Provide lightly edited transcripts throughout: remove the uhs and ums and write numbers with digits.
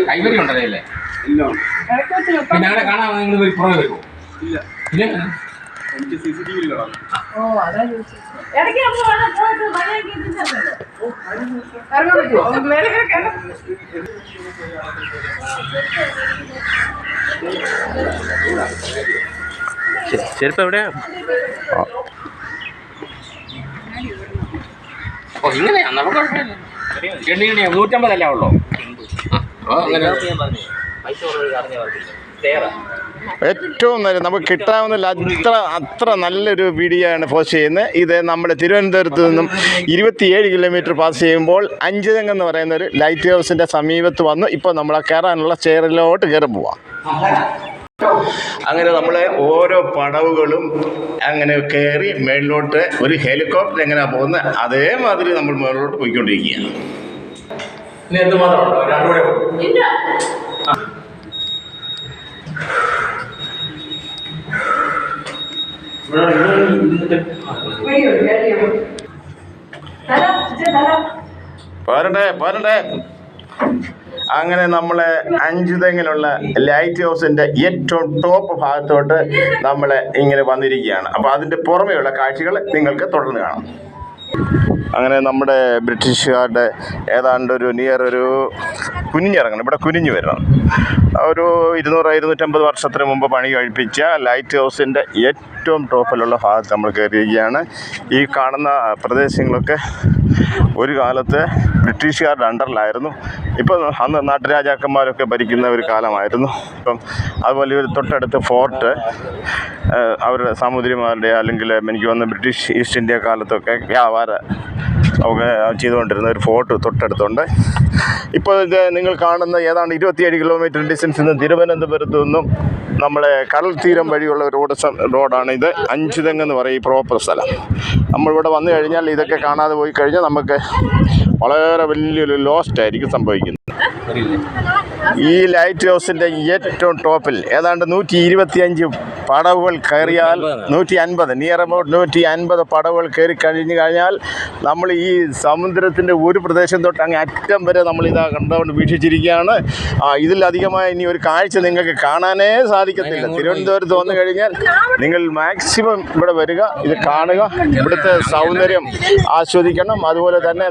കൈവരി ഉണ്ടല്ലേ പിന്നെ അവിടെ കാണാൻ നിങ്ങൾ പുറമെ വരുമോ? ഇല്ല ഇല്ല ചെരുപ്പ് എവിടെയാ? ഓ ഇങ്ങനെയാ നമുക്ക് കുഴപ്പമില്ല. 150 ഉള്ളൂ. ഏറ്റവും നല്ല നമുക്ക് കിട്ടാവുന്നില്ല അത്ര നല്ലൊരു വീഡിയോ ആണ് പോസ്റ്റ് ചെയ്യുന്നത്. ഇത് നമ്മുടെ തിരുവനന്തപുരത്ത് നിന്നും 27 കിലോമീറ്റർ പാസ് ചെയ്യുമ്പോൾ അഞ്ചുതെങ്ങ് എന്ന് പറയുന്ന ഒരു ലൈറ്റ് ഹൗസിൻ്റെ സമീപത്ത് വന്നു. ഇപ്പോൾ നമ്മൾ കയറാനുള്ള ചെയറിലോട്ട് കയറി പോവാം. അങ്ങനെ നമ്മൾ ഓരോ പടവുകളും അങ്ങനെ കയറി മേളിലോട്ട് ഒരു ഹെലികോപ്റ്റർ എങ്ങനെയാണ് പോകുന്നത് അതേമാതിരി നമ്മൾ മേളിലോട്ട് പോയിക്കൊണ്ടിരിക്കുകയാണ്. പോരട്ടെ അങ്ങനെ നമ്മൾ അഞ്ചുതെങ്ങിലുള്ള ലൈറ്റ് ഹൗസിൻ്റെ ഏറ്റവും ടോപ്പ് ഭാഗത്തോട്ട് നമ്മൾ ഇങ്ങനെ വന്നിരിക്കുകയാണ്. അപ്പോൾ അതിൻ്റെ പുറമെയുള്ള കാഴ്ചകൾ നിങ്ങൾക്ക് തുടർന്ന് കാണാം. അങ്ങനെ നമ്മുടെ ബ്രിട്ടീഷുകാരുടെ ഏതാണ്ട് ഒരു കുനിഞ്ഞിറങ്ങണം, ഇവിടെ കുനിഞ്ഞു വരണം. ഒരു 200-250 വർഷത്തിന് മുമ്പ് പണി കഴിപ്പിച്ച ലൈറ്റ് ഹൗസിൻ്റെ ഏറ്റവും ടോപ്പിലുള്ള ഭാഗത്ത് നമ്മൾ കയറിയിരിക്കുകയാണ്. ഈ കാണുന്ന പ്രദേശങ്ങളൊക്കെ ഒരു കാലത്ത് ബ്രിട്ടീഷുകാരുടെ അണ്ടറിലായിരുന്നു. ഇപ്പം അന്ന് നാട്ടുരാജാക്കന്മാരൊക്കെ ഭരിക്കുന്ന ഒരു കാലമായിരുന്നു. ഇപ്പം അതുപോലെ ഒരു തൊട്ടടുത്ത് ഫോർട്ട് അവരുടെ സാമൂതിരിമാരുടെ അല്ലെങ്കിൽ എനിക്ക് വന്ന ബ്രിട്ടീഷ് ഈസ്റ്റ് ഇന്ത്യ കാലത്തൊക്കെ വ്യാപാരം ഒക്കെ ചെയ്തുകൊണ്ടിരുന്ന ഒരു ഫോർട്ട് തൊട്ടടുത്തുണ്ട്. ഇപ്പോൾ ഇത് നിങ്ങൾ കാണുന്ന ഏതാണ്ട് 27 കിലോമീറ്റർ ഡിസ്റ്റൻസിൽ നിന്ന് തിരുവനന്തപുരത്തു നിന്നും നമ്മളെ കടൽ തീരം വഴിയുള്ള റോഡാണ് ഇത്. അഞ്ചുതെങ്ങ് എന്ന് പറയും ഈ പ്രോപ്പർ സ്ഥലം. നമ്മളിവിടെ വന്നു കഴിഞ്ഞാൽ ഇതൊക്കെ കാണാതെ പോയി കഴിഞ്ഞാൽ നമുക്ക് വളരെ വലിയൊരു ലോസ്റ്റ് ആയിരിക്കും സംഭവിക്കുന്നത്. ഈ ലൈറ്റ് ഹൗസിൻ്റെ ഏറ്റവും ടോപ്പിൽ ഏതാണ്ട് 125 പടവുകൾ കയറിയാൽ 150 നിയർ അബൌട്ട് 150 പടവുകൾ കയറി കഴിഞ്ഞാൽ നമ്മൾ ഈ സമുദ്രത്തിൻ്റെ ഒരു പ്രദേശം തൊട്ട് അങ്ങ് അറ്റം വരെ നമ്മളിതാ കണ്ടുകൊണ്ട് വീക്ഷിച്ചിരിക്കുകയാണ്. ഇതിലധികമായ ഇനി ഒരു കാഴ്ച നിങ്ങൾക്ക് കാണാനേ സാധിക്കത്തില്ല. തിരുവനന്തപുരത്ത് വന്നു കഴിഞ്ഞാൽ നിങ്ങൾ മാക്സിമം ഇവിടെ വരിക, ഇത് കാണുക, ഇവിടുത്തെ സൗന്ദര്യം ആസ്വദിക്കണം. അതുപോലെ തന്നെ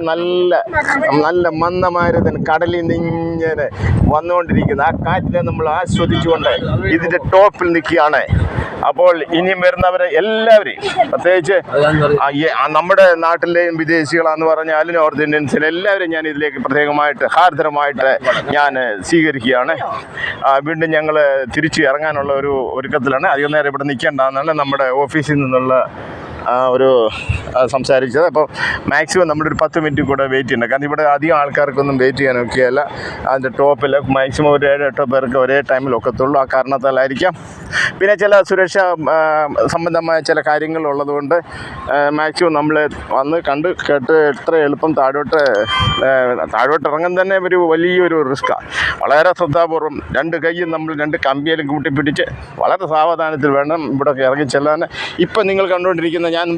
നല്ല മന്ദമാരുതൻ കടലിൽ നിന്നിങ്ങനെ വന്നുകൊണ്ടിരിക്കുന്നത് ആ കാറ്റിനെ നമ്മൾ ആസ്വദിച്ചുകൊണ്ട് ഇതിൻ്റെ ടോപ്പിൽ നിൽക്കുകയാണ്. അപ്പോൾ ഇനിയും വരുന്നവരെ എല്ലാവരെയും പ്രത്യേകിച്ച് നമ്മുടെ നാട്ടിലെയും വിദേശികളാന്ന് പറഞ്ഞാലും നോർത്ത് ഇന്ത്യൻസിൽ എല്ലാവരും ഞാൻ ഇതിലേക്ക് പ്രത്യേകമായിട്ട് ഹാർദരമായിട്ട് ഞാൻ സ്വീകരിക്കുകയാണ്. വീണ്ടും ഞങ്ങൾ തിരിച്ച് ഇറങ്ങാനുള്ള ഒരു ഒരുക്കത്തിലാണ്. അധികം നേരം ഇവിടെ നിൽക്കേണ്ടതെന്നാണ് നമ്മുടെ ഓഫീസിൽ നിന്നുള്ള സംസാരിച്ചത്. അപ്പോൾ മാക്സിമം നമ്മളൊരു 10 മിനിറ്റ് കൂടെ വെയിറ്റ് ചെയ്യണം. കാരണം ഇവിടെ അധികം ആൾക്കാർക്കൊന്നും വെയിറ്റ് ചെയ്യാനൊക്കെയല്ല. അതിൻ്റെ ടോപ്പിൽ മാക്സിമം ഒരു 7-8 പേർക്ക് ഒരേ ടൈമിൽ ഒക്കത്തുള്ളൂ. ആ കാരണത്താലായിരിക്കാം. പിന്നെ ചില സുരക്ഷാ സംബന്ധമായ ചില കാര്യങ്ങളുള്ളതുകൊണ്ട് മാക്സിമം നമ്മൾ വന്ന് കണ്ട് കേട്ട് എത്ര എളുപ്പം താഴോട്ട് ഇറങ്ങാൻ തന്നെ ഒരു വലിയൊരു റിസ്ക്കാണ്. വളരെ ശ്രദ്ധാപൂർവം 2 കൈയും നമ്മൾ 2 കമ്പിയിലും കൂട്ടിപ്പിടിച്ച് വളരെ സാവധാനത്തിൽ വേണം ഇവിടെയൊക്കെ ഇറങ്ങി ചെല്ലാൻ. ഇപ്പം നിങ്ങൾ കണ്ടുകൊണ്ടിരിക്കുന്ന